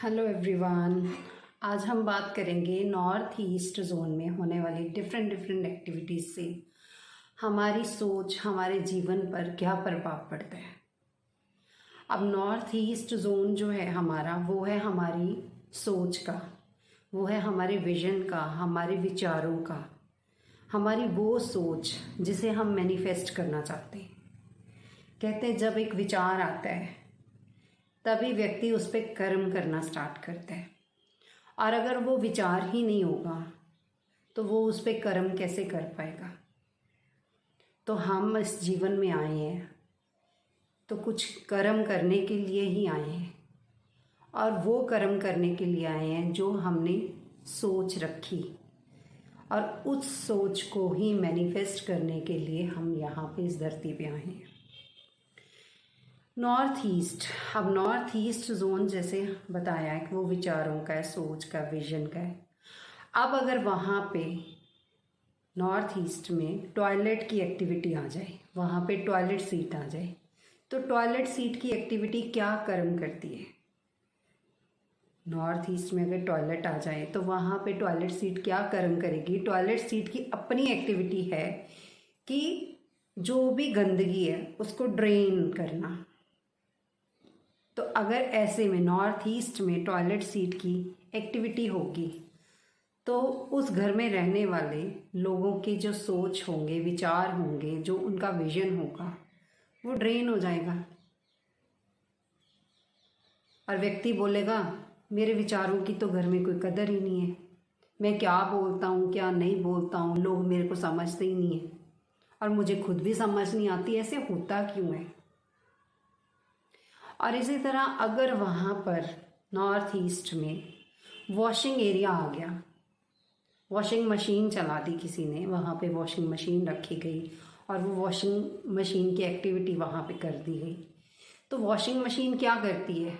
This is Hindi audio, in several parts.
Hello everyone. आज हम बात करेंगे नॉर्थ ईस्ट जोन में होने वाली डिफरेंट एक्टिविटीज़ से हमारी सोच, हमारे जीवन पर क्या प्रभाव पड़ता है। अब नॉर्थ ईस्ट जोन जो है हमारा, वो है हमारी सोच का, वो है हमारे विजन का, हमारे विचारों का, हमारी वो सोच जिसे हम मैनिफेस्ट करना चाहते हैं। कहते हैं जब एक विचार आता है तभी व्यक्ति उस पर कर्म करना स्टार्ट करता है, और अगर वो विचार ही नहीं होगा तो वो उस पर कर्म कैसे कर पाएगा। तो हम इस जीवन में आए हैं तो कुछ कर्म करने के लिए ही आए हैं, और वो कर्म करने के लिए आए हैं जो हमने सोच रखी, और उस सोच को ही मैनिफेस्ट करने के लिए हम यहाँ पे इस धरती पे आए हैं। नॉर्थ ईस्ट, अब नॉर्थ ईस्ट जोन जैसे बताया है कि वो विचारों का है, सोच का, विजन का है। अब अगर वहाँ पे नॉर्थ ईस्ट में टॉयलेट की एक्टिविटी आ जाए, वहाँ पे टॉयलेट सीट आ जाए, तो टॉयलेट सीट की एक्टिविटी क्या कर्म करती है। नॉर्थ ईस्ट में अगर टॉयलेट आ जाए तो वहाँ पे टॉयलेट सीट क्या कर्म करेगी। टॉयलेट सीट की अपनी एक्टिविटी है कि जो भी गंदगी है उसको ड्रेन करना। तो अगर ऐसे में नॉर्थ ईस्ट में टॉयलेट सीट की एक्टिविटी होगी तो उस घर में रहने वाले लोगों की जो सोच होंगे, विचार होंगे, जो उनका विजन होगा, वो ड्रेन हो जाएगा, और व्यक्ति बोलेगा मेरे विचारों की तो घर में कोई कदर ही नहीं है, मैं क्या बोलता हूँ क्या नहीं बोलता हूँ, लोग मेरे को समझते ही नहीं है, और मुझे खुद भी समझ नहीं आती ऐसे होता क्यों है। और इसी तरह अगर वहाँ पर नॉर्थ ईस्ट में वॉशिंग एरिया आ गया, वॉशिंग मशीन चला दी किसी ने, वहाँ पे वॉशिंग मशीन रखी गई और वो वॉशिंग मशीन की एक्टिविटी वहाँ पे कर दी गई, तो वॉशिंग मशीन क्या करती है,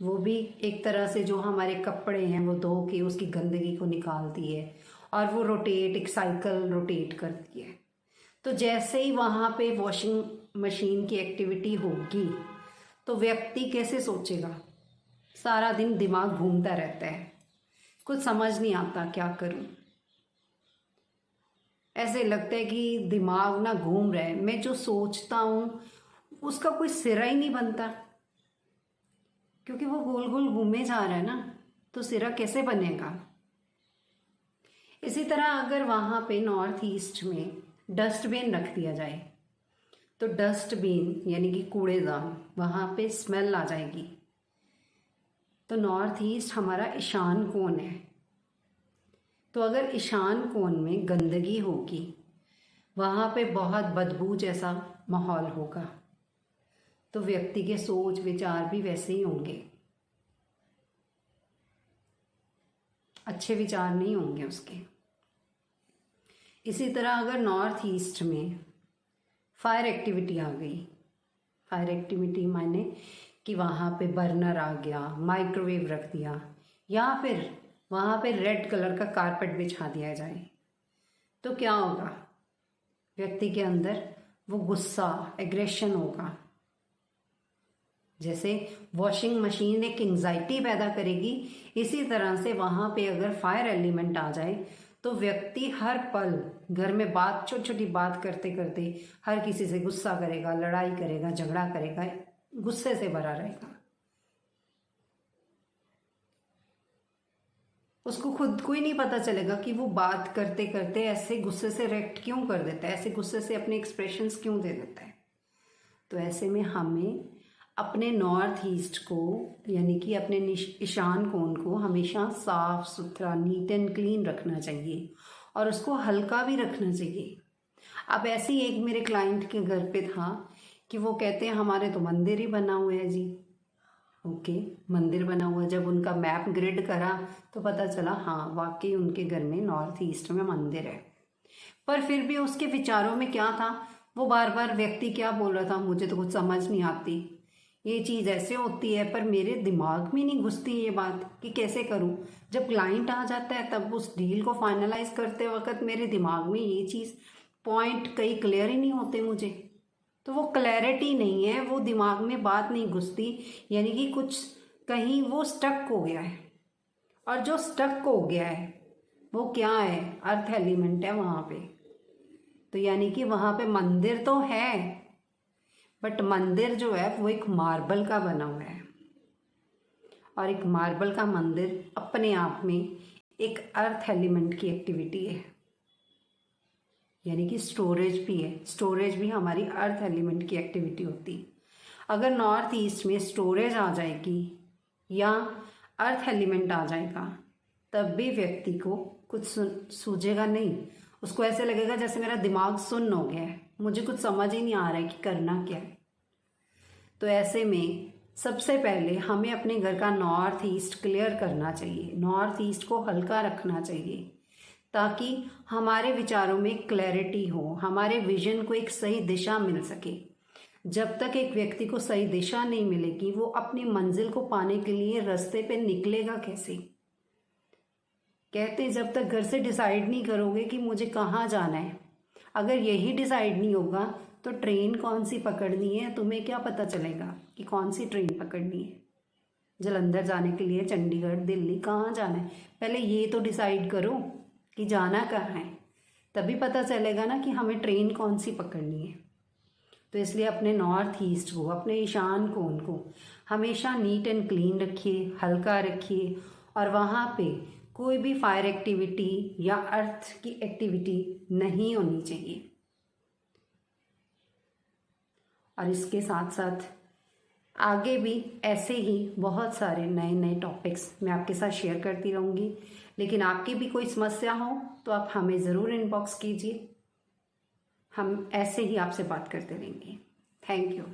वो भी एक तरह से जो हमारे कपड़े हैं वो धो के उसकी गंदगी को निकालती है, और वो रोटेट, एक साइकिल रोटेट करती है। तो जैसे ही वहाँ पे वॉशिंग मशीन की एक्टिविटी होगी तो व्यक्ति कैसे सोचेगा, सारा दिन दिमाग घूमता रहता है, कुछ समझ नहीं आता क्या करूं, ऐसे लगता है कि दिमाग ना घूम रहा है, मैं जो सोचता हूँ उसका कोई सिरा ही नहीं बनता, क्योंकि वो गोल गोल घूमे जा रहा है ना, तो सिरा कैसे बनेगा। इसी तरह अगर वहाँ पे नॉर्थ ईस्ट में डस्टबिन रख दिया जाए तो डस्टबिन यानी कि कूड़ेदान, वहाँ पे स्मेल आ जाएगी। तो नॉर्थ ईस्ट हमारा ईशान कोण है, तो अगर ईशान कोण में गंदगी होगी वहाँ पे बहुत बदबू जैसा माहौल होगा, तो व्यक्ति के सोच विचार भी वैसे ही होंगे, अच्छे विचार नहीं होंगे उसके। इसी तरह अगर नॉर्थ ईस्ट में फायर एक्टिविटी आ गई, फायर एक्टिविटी माने कि वहाँ पे बर्नर आ गया, माइक्रोवेव रख दिया, या फिर वहाँ पे रेड कलर का कारपेट बिछा दिया जाए, तो क्या होगा, व्यक्ति के अंदर वो गुस्सा, एग्रेशन होगा। जैसे वॉशिंग मशीन एक एंजाइटी पैदा करेगी, इसी तरह से वहाँ पे अगर फायर एलिमेंट आ जाए तो व्यक्ति हर पल घर में बात, छोटी छोटी बात करते करते हर किसी से गुस्सा करेगा, लड़ाई करेगा, झगड़ा करेगा, गुस्से से भरा रहेगा। उसको खुद को ही नहीं पता चलेगा कि वो बात करते करते ऐसे गुस्से से रिएक्ट क्यों कर देता है, ऐसे गुस्से से अपने एक्सप्रेशंस क्यों दे देता है। तो ऐसे में हमें अपने नॉर्थ ईस्ट को यानी कि अपने ईशान कोण को हमेशा साफ सुथरा, नीट एंड क्लीन रखना चाहिए, और उसको हल्का भी रखना चाहिए। अब ऐसे ही एक मेरे क्लाइंट के घर पे था कि वो कहते हैं हमारे तो मंदिर ही बना हुआ है जी। ओके, मंदिर बना हुआ है। जब उनका मैप ग्रिड करा तो पता चला हाँ वाकई उनके घर में नॉर्थ ईस्ट में मंदिर है, पर फिर भी उसके विचारों में क्या था, वो बार बार व्यक्ति क्या बोल रहा था, मुझे तो कुछ समझ नहीं आती, ये चीज़ ऐसे होती है, पर मेरे दिमाग में नहीं घुसती ये बात कि कैसे करूं। जब क्लाइंट आ जाता है तब उस डील को फाइनलाइज करते वक्त मेरे दिमाग में ये चीज़, पॉइंट कई क्लियर ही नहीं होते मुझे, तो वो क्लैरिटी नहीं है, वो दिमाग में बात नहीं घुसती, यानी कि कुछ कहीं वो स्टक हो गया है, और जो स्टक हो गया है वो क्या है, अर्थ एलिमेंट है वहाँ पे। तो यानी कि वहाँ पे मंदिर तो है, बट मंदिर जो है वो एक मार्बल का बना हुआ है, और एक मार्बल का मंदिर अपने आप में एक अर्थ एलिमेंट की एक्टिविटी है, यानी कि स्टोरेज भी है। स्टोरेज भी हमारी अर्थ एलिमेंट की एक्टिविटी होती है। अगर नॉर्थ ईस्ट में स्टोरेज आ जाएगी या अर्थ एलिमेंट आ जाएगा, तब भी व्यक्ति को कुछ सूझेगा नहीं। उसको ऐसे लगेगा जैसे मेरा दिमाग सुन्न हो गया है, मुझे कुछ समझ ही नहीं आ रहा है कि करना क्या है। तो ऐसे में सबसे पहले हमें अपने घर का नॉर्थ ईस्ट क्लियर करना चाहिए, नॉर्थ ईस्ट को हल्का रखना चाहिए, ताकि हमारे विचारों में क्लैरिटी हो, हमारे विजन को एक सही दिशा मिल सके। जब तक एक व्यक्ति को सही दिशा नहीं मिलेगी, वो अपनी मंजिल को पाने के लिए रास्ते पे निकलेगा कैसे। कहते हैं जब तक घर से डिसाइड नहीं करोगे कि मुझे कहाँ जाना है, अगर यही डिसाइड नहीं होगा तो ट्रेन कौन सी पकड़नी है तुम्हें क्या पता चलेगा कि कौन सी ट्रेन पकड़नी है। जालंधर जाने के लिए, चंडीगढ़, दिल्ली, कहाँ जाना है, पहले ये तो डिसाइड करो कि जाना कहाँ है, तभी पता चलेगा ना कि हमें ट्रेन कौन सी पकड़नी है। तो इसलिए अपने नॉर्थ ईस्ट को, अपने ईशान कोण को हमेशा नीट एंड क्लीन रखिए, हल्का रखिए, और वहाँ पे कोई भी फायर एक्टिविटी या अर्थ की एक्टिविटी नहीं होनी चाहिए। और इसके साथ साथ आगे भी ऐसे ही बहुत सारे नए नए टॉपिक्स मैं आपके साथ शेयर करती रहूँगी। लेकिन आपकी भी कोई समस्या हो तो आप हमें ज़रूर इनबॉक्स कीजिए, हम ऐसे ही आपसे बात करते रहेंगे। Thank you.